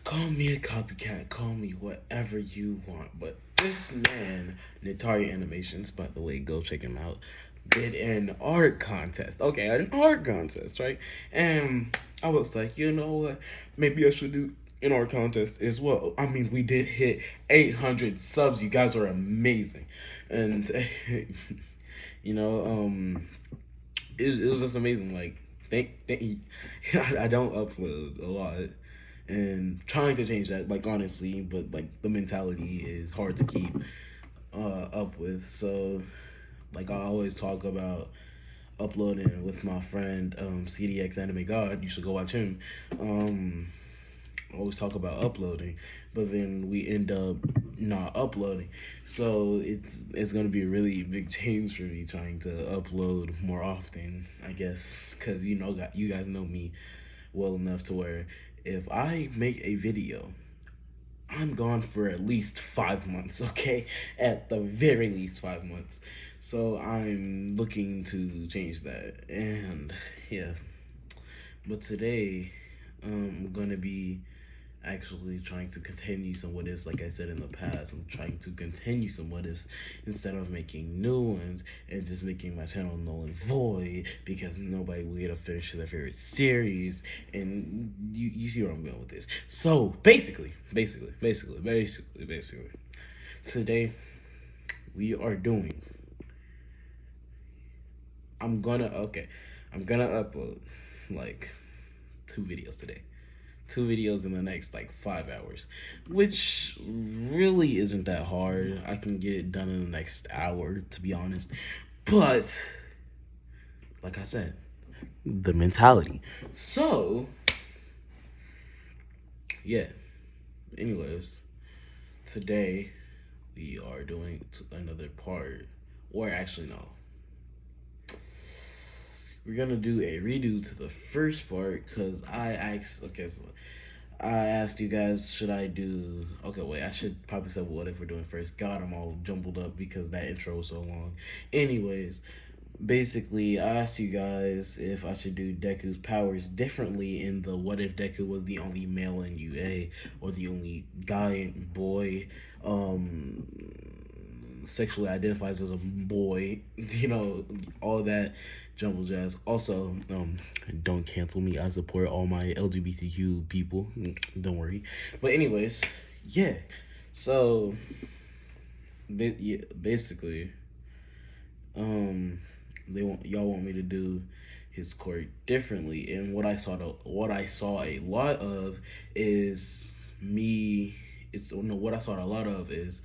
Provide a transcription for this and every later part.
Call me a copycat, call me whatever you want, but this man, Nitari Animations, by the way, go check him out, did an art contest. Okay, an art contest, right? And I was like, you know what? Maybe I should do an art contest as well. I mean, we did hit 800 subs. You guys are amazing. And, it was just amazing. Like, thank I don't upload a lot, and trying to change that, like, honestly, but like the mentality is hard to keep up with. So, like, I always talk about uploading with my friend CDX Anime God. You should go watch him. Always talk about uploading, but then we end up not uploading. So it's gonna be a really big change for me trying to upload more often, I guess, because you guys know me well enough to where if I make a video, I'm gone for at least 5 months, okay? At the very least 5 months. So I'm looking to change that. And yeah. But today, I'm gonna be actually trying to continue some what ifs, like I said in the past. I'm trying to continue some what ifs instead of making new ones and just making my channel null and void because nobody will get to finish their favorite series. And you see where I'm going with this. So basically, today we are doing. I'm gonna upload like 2 videos today. 2 videos in the next like 5 hours, which really isn't that hard. I can get it done in the next hour, to be honest. But like I said, the mentality. So yeah. Anyways, today we are doing another part, or actually no. We're gonna do a redo to the first part because I asked. Okay, so I asked you guys, should I do? Okay, wait. I should probably say what if we're doing first. God, I'm all jumbled up because that intro was so long. Anyways, basically, I asked you guys if I should do Deku's powers differently in the what if Deku was the only male in UA or the only guy and boy, sexually identifies as a boy, all that jumble jazz. Also, don't cancel me. I support all my LGBTQ people. Don't worry. But anyways, yeah. So, yeah, basically, um, y'all want me to do his court differently, and what I saw a lot of is me. It's no, what I saw a lot of is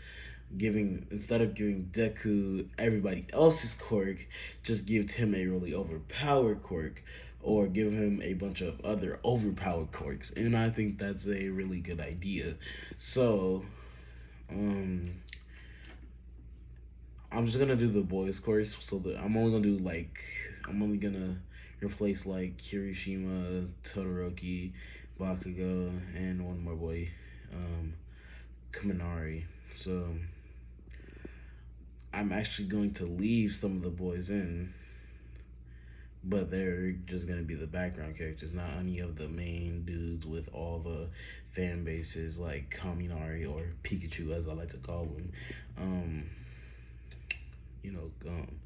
giving instead of giving Deku everybody else's quirk, just give him a really overpowered quirk, or give him a bunch of other overpowered quirks. And I think that's a really good idea. So, um, I'm just gonna do the boys course. So that I'm only gonna replace like Kirishima, Todoroki, Bakugo, and one more boy, um, Kaminari. So I'm actually going to leave some of the boys in, but they're just gonna be the background characters, not any of the main dudes with all the fan bases like Kaminari or Pikachu, as I like to call him. Um, you know, um,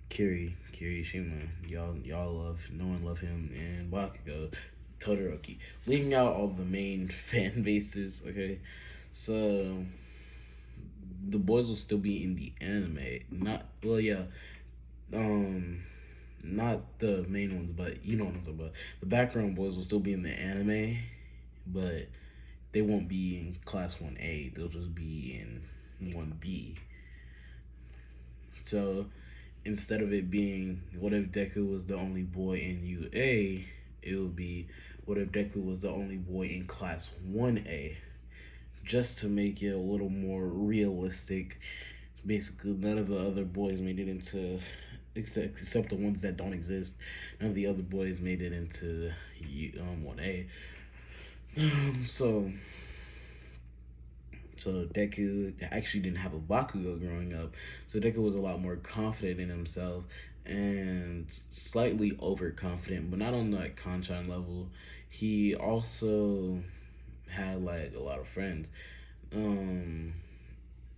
Kirishima, y'all love, no one love him, and Bakugo, Todoroki, leaving out all the main fan bases. Okay, so the boys will still be in the anime. Not well, yeah. Um, not the main ones, but you know what I'm talking about. The background boys will still be in the anime, but they won't be in class 1A. They'll just be in 1B. So instead of it being what if Deku was the only boy in UA, it would be what if Deku was the only boy in class 1A, just to make it a little more realistic. Basically, none of the other boys made it into, except the ones that don't exist. None of the other boys made it into 1A. So Deku actually didn't have a Bakugo growing up. So Deku was a lot more confident in himself and slightly overconfident, but not on that Kanchan level. He also had like a lot of friends. Um,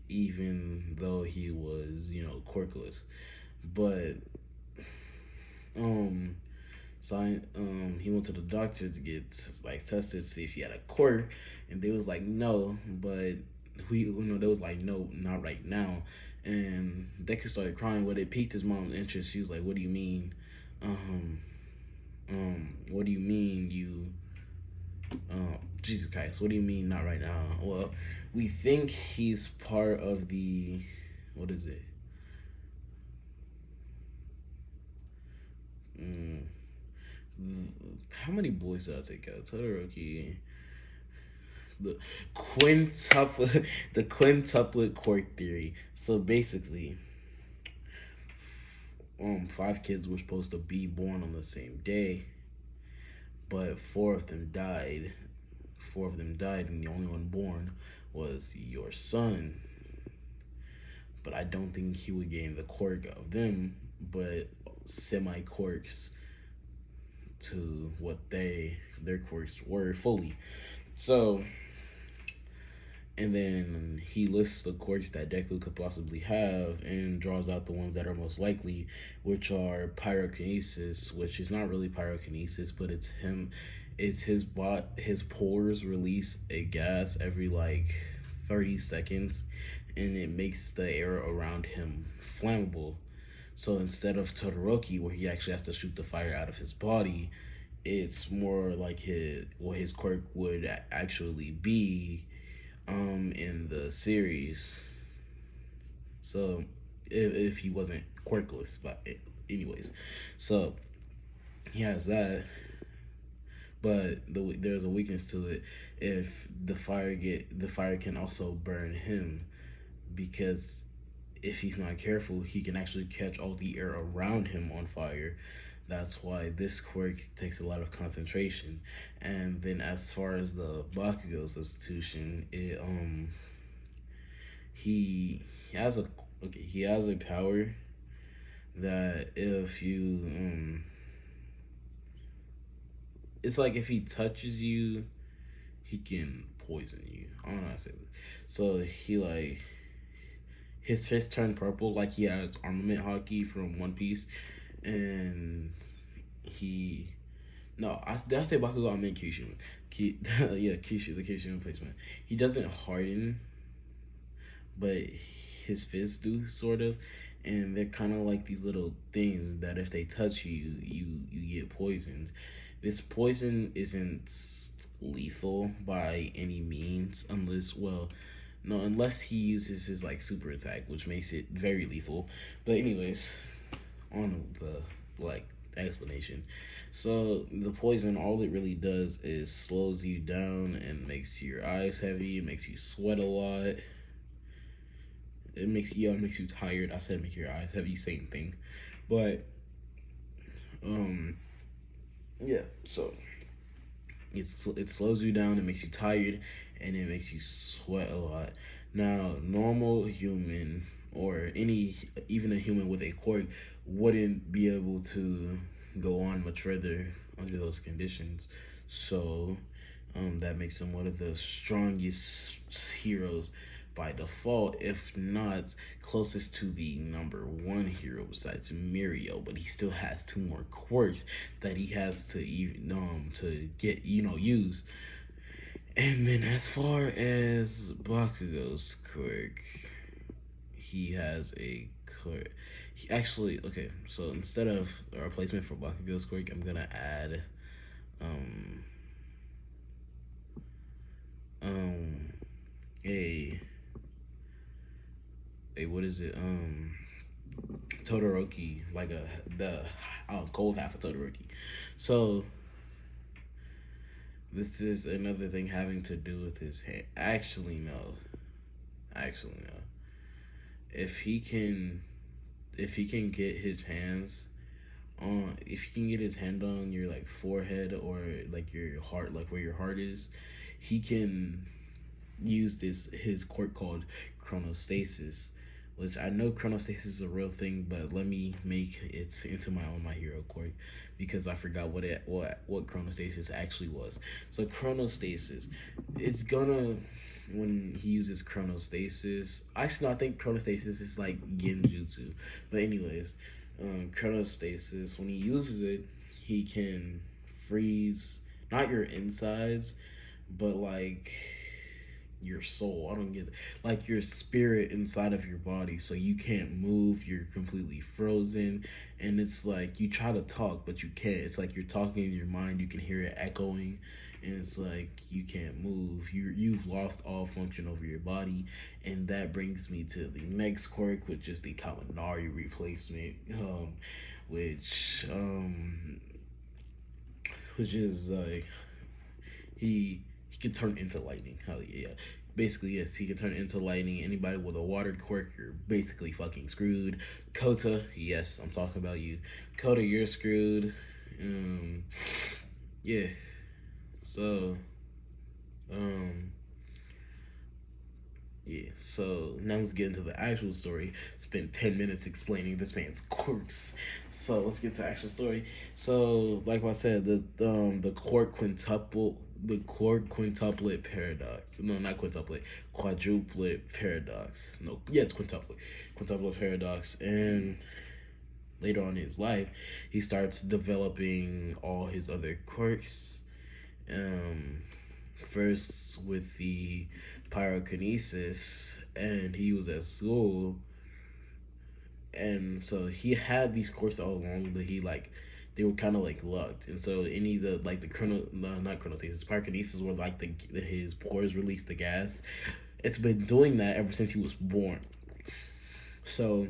Even though he was, quirkless, but um, he went to the doctor to get like tested to see if he had a quirk, and they was like no, but they was like no, not right now, and Deku started crying. But it piqued his mom's interest. She was like, "What do you mean? Um, what do you mean you?" Jesus Christ, what do you mean not right now? Well, we think he's part of the, what is it? Mm, how many boys did I take out? Todoroki, the quintuplet, the quintuplet quirk theory. So basically, five kids were supposed to be born on the same day, but four of them died. Four of them died, and the only one born was your son. But I don't think he would gain the quirk of them, but semi quirks to what their quirks were fully. So, and then he lists the quirks that Deku could possibly have and draws out the ones that are most likely, which are pyrokinesis, which is not really pyrokinesis, but it's him. It's his pores release a gas every like 30 seconds, and it makes the air around him flammable. So instead of Todoroki, where he actually has to shoot the fire out of his body, it's more like his quirk would actually be in the series. So if he wasn't quirkless, but anyways, so he has that, but there's a weakness to it. If the fire can also burn him, because if he's not careful, he can actually catch all the air around him on fire. That's why this quirk takes a lot of concentration. And then as far as the Bakugo substitution, he has a he has a power that if you it's like if he touches you, he can poison you. I don't know how to say this. So he like his fist turned purple like he has armament hockey from One Piece, and he no, did I say Bakugo? I meant Kyushu. Yeah, Kyushu, the Kyushu replacement. He doesn't harden, but his fists do sort of, and they're kind of like these little things that if they touch you, you get poisoned. This poison isn't lethal by any means, unless well, no, unless he uses his like super attack, which makes it very lethal. But anyways, on the like explanation. So the poison, all it really does is slows you down and makes your eyes heavy. It makes you sweat a lot. It makes you tired. I said make your eyes heavy, same thing. But um yeah, so it slows you down, it makes you tired, and it makes you sweat a lot. Now, normal human or any even a human with a quirk wouldn't be able to go on much further under those conditions. So that makes him one of the strongest heroes by default, if not closest to the number one hero besides Mirio. But he still has two more quirks that he has to even to get use. And then as far as Bakugo's quirk, he has a quirk. He actually okay. So instead of a replacement for Bakugo's quirk, I'm gonna add um um a what is it Todoroki, like the cold half of Todoroki. So this is another thing having to do with his hand. Actually no. If he can, if he can get his hands on, if he can get his hand on your like forehead or like your heart, like where your heart is, he can use his quirk called chronostasis, which I know chronostasis is a real thing, but let me make it into my own My Hero quirk because I forgot what chronostasis actually was. So chronostasis, it's gonna when he uses chronostasis. Actually, no, I think chronostasis is like genjutsu, but anyways, chronostasis when he uses it, he can freeze not your insides, but like your soul. I don't get it. Like your spirit inside of your body, so you can't move. You're completely frozen, and it's like you try to talk, but you can't. It's like you're talking in your mind. You can hear it echoing, and it's like you can't move. You've lost all function over your body, and that brings me to the next quirk, which is the Kaminari replacement, which which is like he can turn into lightning. Hell yeah. Basically, yes, he can turn into lightning. Anybody with a water quirk, you're basically fucking screwed. Kota, yes, I'm talking about you. Kota, you're screwed. Um, yeah. So, um, yeah. So now let's get into the actual story. Spent 10 minutes explaining this man's quirks. So let's get to the actual story. So, like I said, the quark quintuplet paradox. No, not quintuplet. Quadruplet paradox. No, yeah, it's quintuplet. Quintuplet paradox. And later on in his life, he starts developing all his other quirks. Um, First with the pyrokinesis, and he was at school, and so he had these courses all along, but he like they were kind of like lucked, and so any of the like the chrono no, not chronostasis pyrokinesis were like his pores release the gas. It's been doing that ever since he was born. So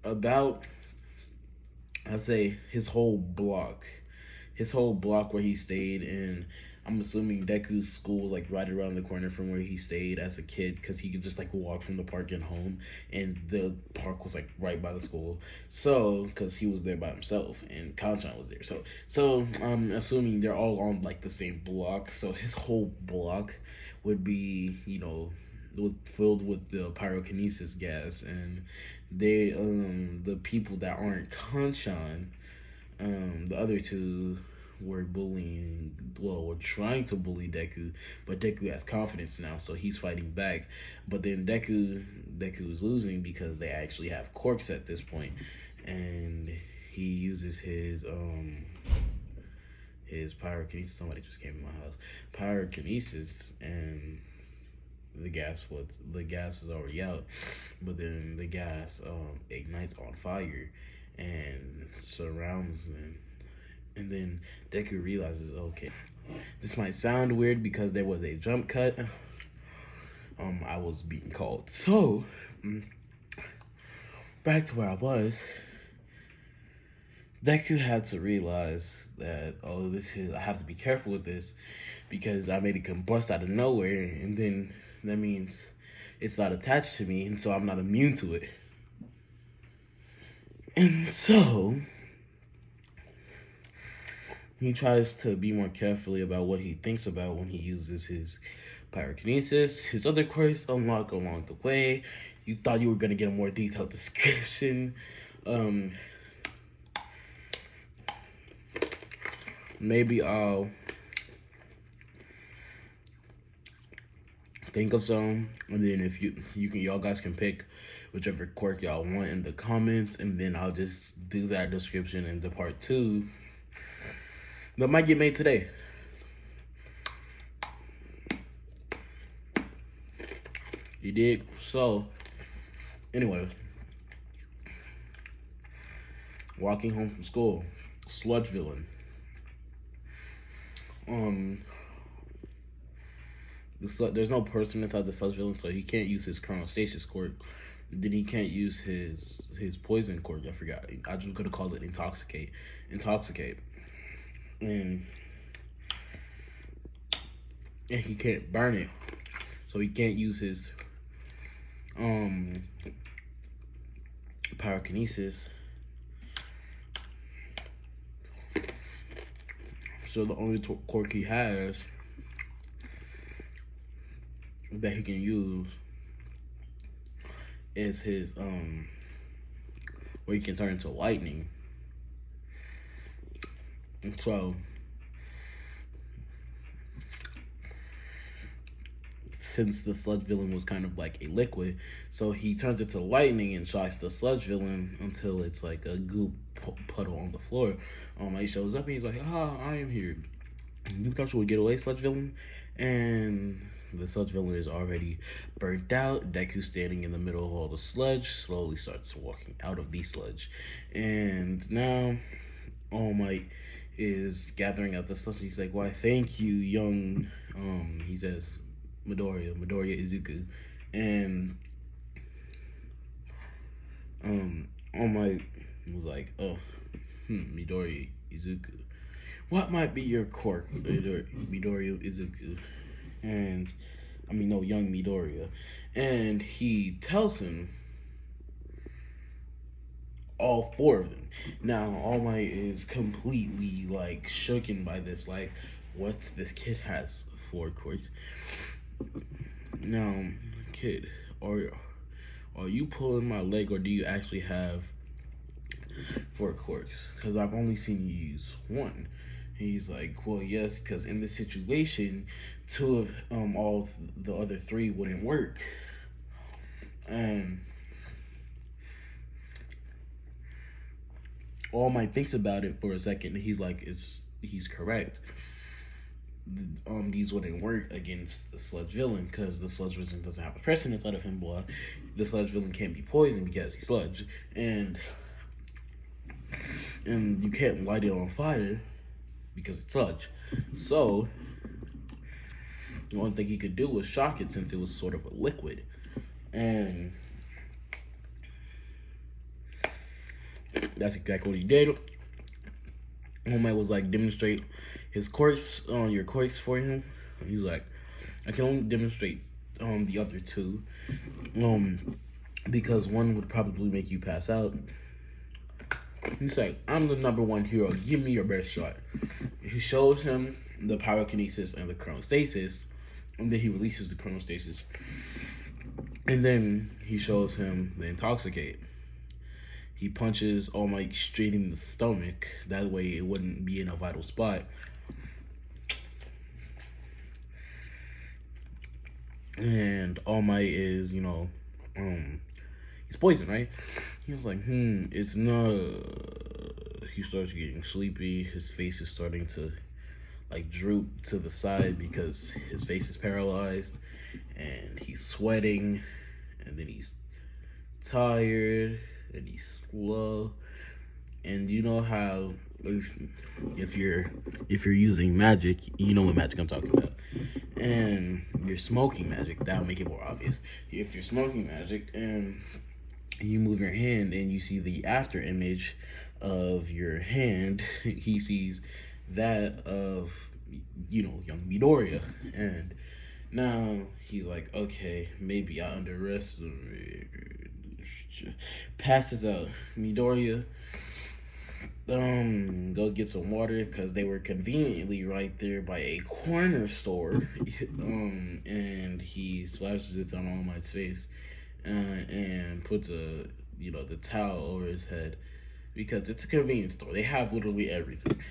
about I'd say his whole block where he stayed in. I'm assuming Deku's school was like right around the corner from where he stayed as a kid because he could just like walk from the park and home, and the park was like right by the school. So because he was there by himself and Kanchan was there, so I'm assuming they're all on like the same block. So his whole block would be filled with the pyrokinesis gas, and the people that aren't Kanchan, the other two were bullying, well, were trying to bully Deku, but Deku has confidence now, so he's fighting back. But then Deku is losing because they actually have quirks at this point, and he uses his pyrokinesis. Somebody just came in my house. Pyrokinesis, and the gas is already out, but then the gas ignites on fire and surrounds them. And then Deku realizes, okay, this might sound weird because there was a jump cut. I was being called. So, back to where I was. Deku had to realize that, I have to be careful with this because I made it combust out of nowhere, and then that means it's not attached to me, and so I'm not immune to it. And so he tries to be more carefully about what he thinks about when he uses his pyrokinesis. His other quirks unlock along the way. You thought you were gonna get a more detailed description. Maybe I'll think of some, and then if y'all guys can pick whichever quirk y'all want in the comments, and then I'll just do that description in the part 2 that might get made today. You dig? So, anyways, walking home from school, sludge villain. There's no person inside the sludge villain, so he can't use his chronostasis quirk. Then he can't use his poison quirk. I forgot. I just gonna call it intoxicate. And he can't burn it, so he can't use his pyrokinesis. So the only quirk he has that he can use is his where he can turn into lightning. And so since the sludge villain was kind of like a liquid, so he turns into lightning and shocks the sludge villain until it's like a goop puddle on the floor. He shows up and he's like, "Ah, I am here. You thought you would get away, sludge villain?" And the sludge villain is already burnt out. Deku, standing in the middle of all the sludge, slowly starts walking out of the sludge. And now All Might is gathering up the sludge. He's like, "Why, thank you, young," he says, Midoriya Izuku. And All Might was like, "Oh, Midoriya Izuku. What might be your quirk, Midoriya Izuku?" And I mean, no, young Midoriya. And he tells him all four of them. Now, All Might is completely like shooken by this. Like, what? This kid has four quirks. Now, kid, are you pulling my leg, or do you actually have four quirks? Because I've only seen you use one. He's like, "Well, yes, because in this situation, two of all the other three wouldn't work." And All Might thinks about it for a second. And he's like, he's correct. These wouldn't work against the sludge villain because the sludge villain doesn't have a person inside of him. Boy, the sludge villain can't be poisoned because he's sludge, and you can't light it on fire because it's sludge. So the only thing he could do was shock it since it was sort of a liquid. And that's exactly what he did. All Might was like, "Demonstrate his quirks, your quirks for him." He's like, "I can only demonstrate the other two, because one would probably make you pass out." He's like, "I'm the number one hero. Give me your best shot." He shows him the pyrokinesis and the chronostasis, and then he releases the chronostasis. And then he shows him the intoxicate. He punches All Might straight in the stomach. That way it wouldn't be in a vital spot. And All Might is, he's poisoned, right? He was like, it's not. He starts getting sleepy. His face is starting to like droop to the side because his face is paralyzed, and he's sweating, and then he's tired, and he's slow. And you know how if you're using magic, you know what magic I'm talking about. And you're smoking magic, that'll make it more obvious. If you're smoking magic and you move your hand and you see the after image of your hand, he sees that of young Midoriya. And now he's like, "Okay, maybe I underestimated." Passes out. Midoriya goes get some water because they were conveniently right there by a corner store. And he splashes it on All Might's face, and puts the towel over his head because it's a convenience store. They have literally everything.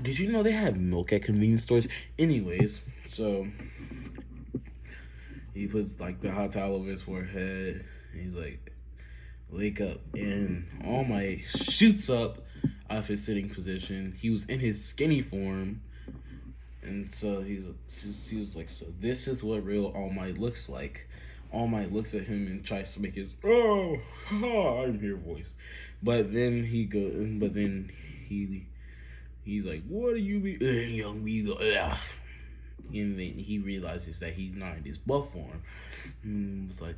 Did you know they have milk at convenience stores? Anyways, so he puts like the hot towel over his forehead, and he's like, "Wake up." And All Might shoots up out of his sitting position. He was in his skinny form, and so he was like, "So this is what real All Might looks like." All Might looks at him and tries to make his I'm here voice, but then he's like, "What do you mean, young me?" And then he realizes that he's not in his buff form. It's like,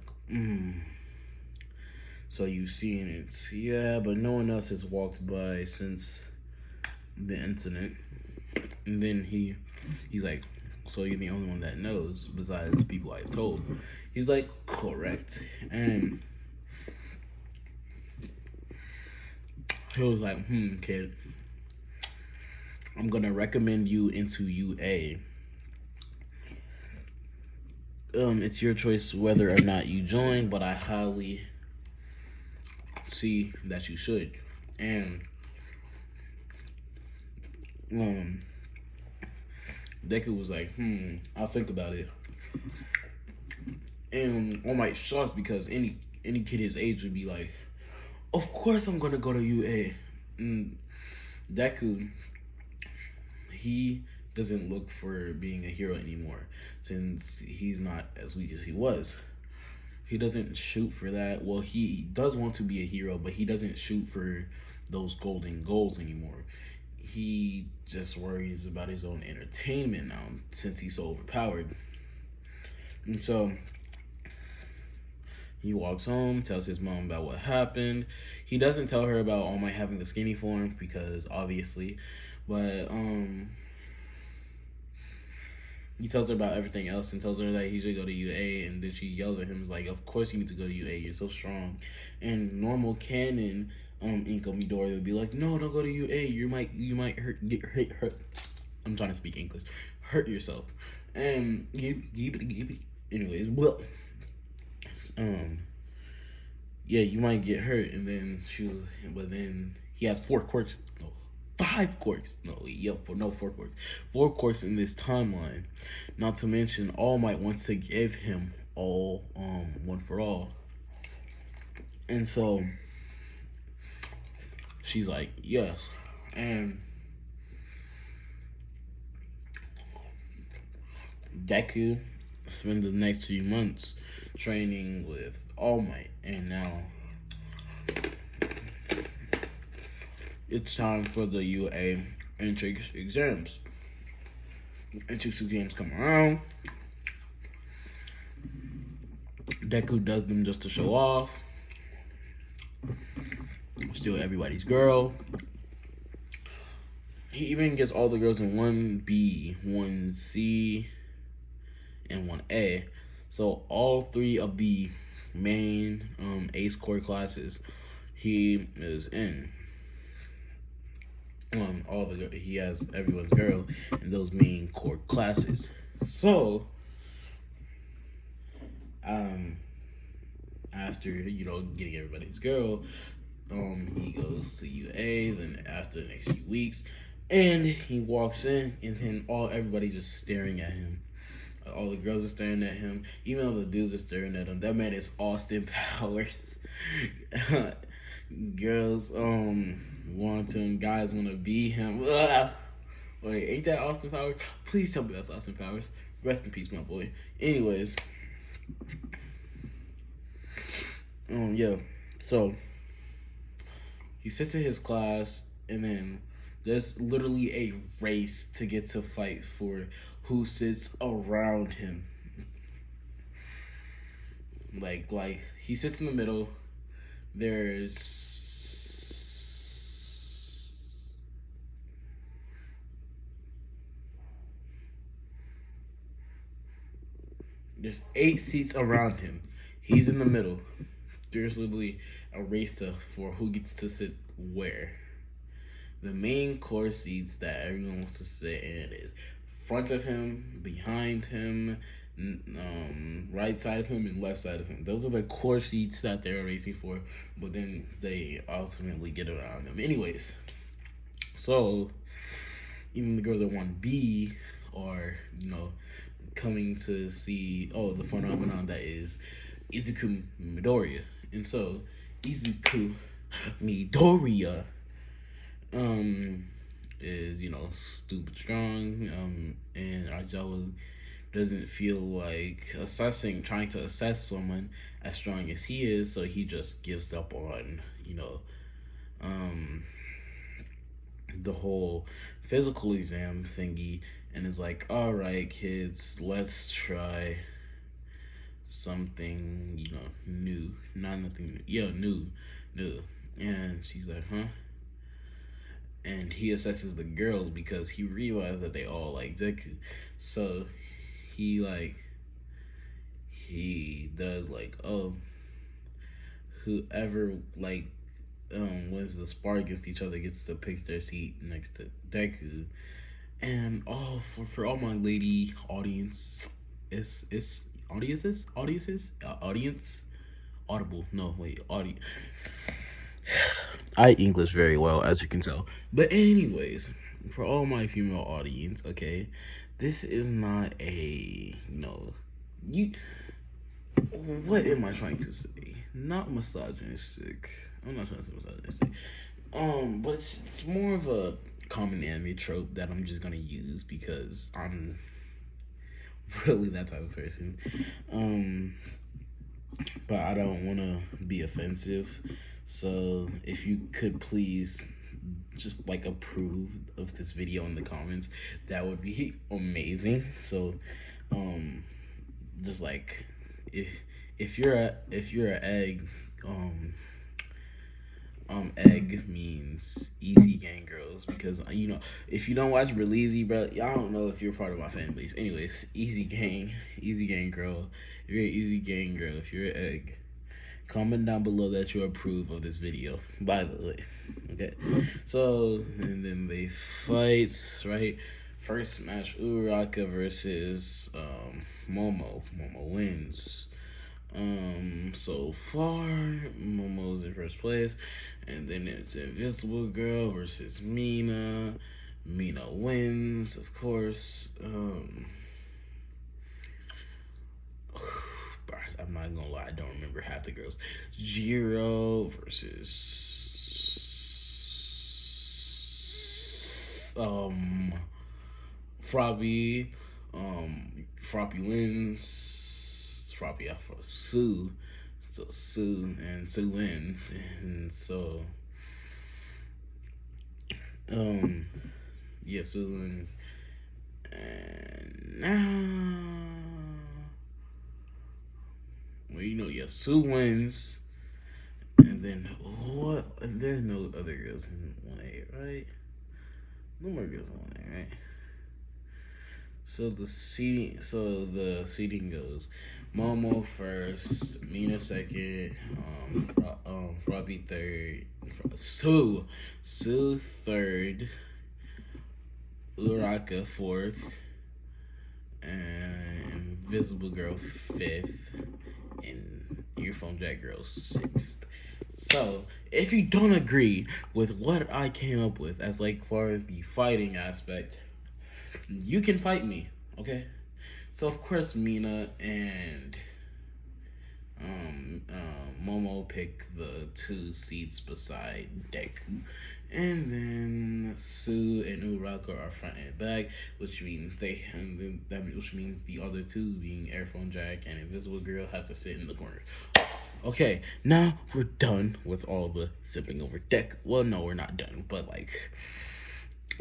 So you've seen it. Yeah, but no one else has walked by since the incident. And then he's like, "So you're the only one that knows besides people I've told." He's like, "Correct." And he was like, "Kid, I'm gonna recommend you into UA. it's your choice whether or not you join, but I highly see that you should. And um, Deku was like, I'll think about it. And All Might shocked because any kid his age would be like, of course I'm gonna go to UA. And Deku, he doesn't look for being a hero anymore since he's not as weak as he was. He doesn't shoot for that. Well, he does want to be a hero, but he doesn't shoot for those golden goals anymore. He just worries about his own entertainment now since he's so overpowered. And so he walks home, tells his mom about what happened. He doesn't tell her about All Might having the skinny form because obviously, but he tells her about everything else and tells her that he should go to UA, and then she yells at him, is like, of course you need to go to UA, you're so strong. And normal canon Inko Midori would be like, no, don't go to UA, you might hurt. I'm trying to speak English. Hurt yourself. And anyways, well, yeah, you might get hurt. And then but then he has 4 quirks. No, 5 quirks. No, yep, no 4 quirks. 4 quirks in this timeline. Not to mention, All Might wants to give him all, one for all. And so she's like, yes. And Deku spends the next few months training with All Might, and now it's time for the UA entrance exams. Entrance exams come around. Deku does them just to show off. Steal everybody's girl. He even gets all the girls in 1B, 1C, and 1A. So all 3 of the main ace core classes he is in. He has everyone's girl in those main core classes. So after getting everybody's girl, he goes to UA. Then after the next few weeks, and he walks in, and then everybody just staring at him. All the girls are staring at him, even though the dudes are staring at him. That man is Austin Powers. Girls want him, guys want to be him. Ugh. Wait, ain't that Austin Powers? Please tell me that's Austin Powers. Rest in peace, my boy. Anyways, yeah. So he sits in his class, and then there's literally a race to get to fight for who sits around him. Like he sits in the middle. There's 8 seats around him. He's in the middle. There's literally a race for who gets to sit where. The main core seats that everyone wants to sit in is front of him, behind him, right side of him, and left side of him. Those are the core seats that they're racing for, but then they ultimately get around them. Anyways, so even the girls that want B are, coming to see, the phenomenon that is Izuku Midoriya. And so, Izuku Midoriya is, stupid strong, and Aizawa doesn't feel like trying to assess someone as strong as he is, so he just gives up on, the whole physical exam thingy, and is like, all right, kids, let's try something, new. Not nothing new. Yeah, new. And she's like, huh? And he assesses the girls because he realized that they all like Deku. So he does whoever wins the spar against each other gets to pick their seat next to Deku. And for all my lady audience, it's audience, audible. No, wait, audience. I English very well, as you can tell. But anyways, for all my female audience, okay, this is not a you. What am I trying to say? Not misogynistic. I'm not trying to say misogynistic. But it's more of a common anime trope that I'm just gonna use because I'm really that type of person. Um, but I don't want to be offensive. So if you could please just like approve of this video in the comments, that would be amazing. So, um, just like if if you're a egg, egg means easy gang girls because if you don't watch Releasy, bro, y'all don't know if you're part of my fan base. Anyways, easy gang girl. If you're an easy gang girl, if you're an egg, comment down below that you approve of this video. By the way, okay. So and then they fight, right? First match, Uraka versus Momo. Momo wins. So far, Momo's in first place, and then it's Invisible Girl versus Mina. Mina wins, of course. I'm not gonna lie, I don't remember half the girls. Jiro versus Frobby. Frobby wins. Frobby out for Sue. So Sue wins. And so yeah, Sue wins. And now well, yeah, Sue wins. And then what? There's no other girls in 1A, right? No more girls in 1A, right? So the seating goes Momo first, Mina second, Robbie third, Sue third, Uraka fourth, and Invisible Girl fifth, and Earphone Jack Girl sixth. So if you don't agree with what I came up with as like far as the fighting aspect, you can fight me, okay? So of course Mina and Momo pick the 2 seats beside Deku, and then Sue and Uraka are front and back, which means which means the other 2, being Airphone Jack and Invisible Girl, have to sit in the corner. Okay, now we're done with all the sipping over Deku. Well, no, we're not done, but like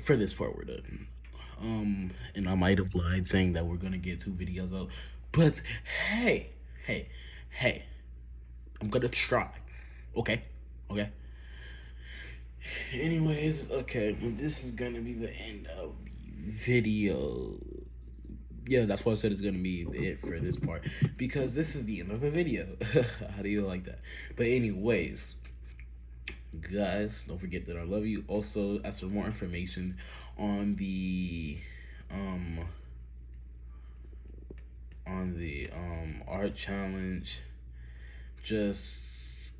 for this part, we're done. And I might have lied saying that we're gonna get 2 videos out, but hey, hey, I'm gonna try. Okay. Anyways, okay, this is gonna be the end of the video. Yeah, that's why I said it's gonna be it for this part, because this is the end of the video. How do you like that? But anyways, guys, don't forget that I love you. Also, ask for more information on the art challenge. Just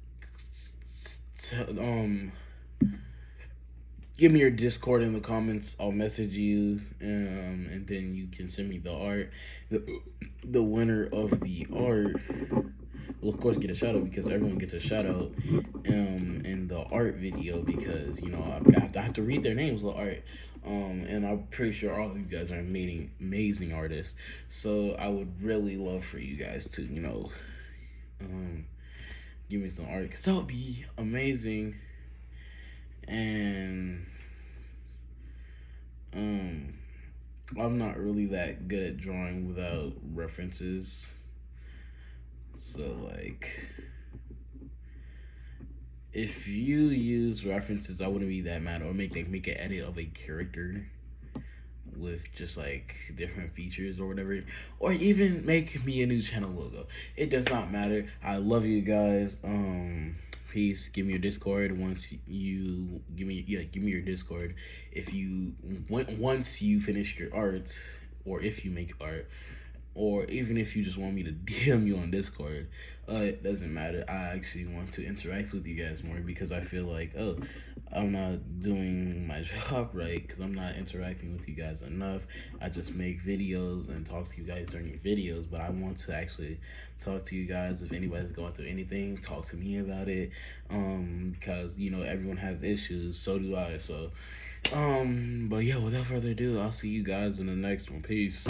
give me your Discord in the comments. I'll message you, and then you can send me the art. The winner of the art will of course get a shout out, because everyone gets a shout out in the art video, because I have to read their names with the art. And I'm pretty sure all of you guys are amazing artists. So I would really love for you guys to give me some art, because that would be amazing. And I'm not really that good at drawing without references, so like if you use references, I wouldn't be that mad. Or make an edit of a character with just like different features or whatever, or even make me a new channel logo. It does not matter. I love you guys. Peace. Give me your Discord once you give me your Discord if you once you finish your art, or if you make art. or even if you just want me to DM you on Discord, it doesn't matter. I actually want to interact with you guys more because I feel like, oh, I'm not doing my job right because I'm not interacting with you guys enough. I just make videos and talk to you guys during your videos, but I want to actually talk to you guys. If anybody's going through anything, talk to me about it. Because everyone has issues, so do I. So, but yeah, without further ado, I'll see you guys in the next one. Peace.